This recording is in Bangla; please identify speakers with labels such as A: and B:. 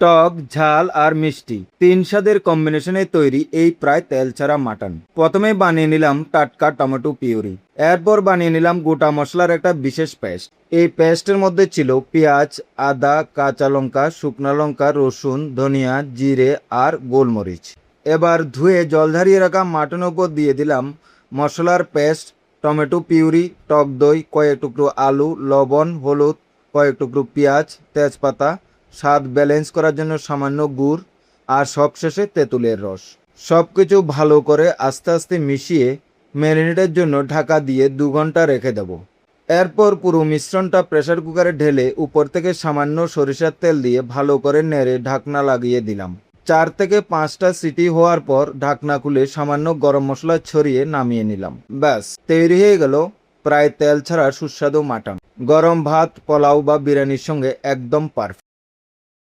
A: টক, ঝাল আর মিষ্টি তিন স্বাদের কম্বিনেশনে তৈরি এই প্রায় তেল ছাড়া মাটন। প্রথমে বানিয়ে নিলাম টাটকা টমেটো পিউরি। এরপর বানিয়ে নিলাম গোটা মশলার একটা বিশেষ পেস্ট। এই পেস্টের মধ্যে ছিল পেঁয়াজ, আদা, কাঁচা লঙ্কা, শুকনো লঙ্কা, রসুন, ধনিয়া, জিরে আর গোলমরিচ। এবার ধুয়ে জল ঝরিয়ে রাখা মাটনের উপর দিয়ে দিলাম মশলার পেস্ট, টমেটো পিউরি, টক দই, কয়েক টুকরো আলু, লবণ, হলুদ, কয়েক টুকরো পেঁয়াজ, তেজপাতা, স্বাদ ব্যালেন্স করার জন্য সামান্য গুড় আর সবশেষে তেঁতুলের রস। সব কিছু ভালো করে আস্তে আস্তে মিশিয়ে ম্যারিনেটের জন্য ঢাকা দিয়ে 2 ঘন্টা রেখে দেব। এরপর পুরো মিশ্রণটা প্রেসার কুকারে ঢেলে উপর থেকে সামান্য সরিষার তেল দিয়ে ভালো করে নেড়ে ঢাকনা লাগিয়ে দিলাম। 4 থেকে 5টা সিটি হওয়ার পর ঢাকনা খুলে সামান্য গরম মশলা ছড়িয়ে নামিয়ে নিলাম। ব্যাস তৈরি হয়ে গেল প্রায় তেল ছাড়া সুস্বাদু মাটন। গরম ভাত, পোলাও বা বিরিয়ানির সঙ্গে একদম পারফেক্ট।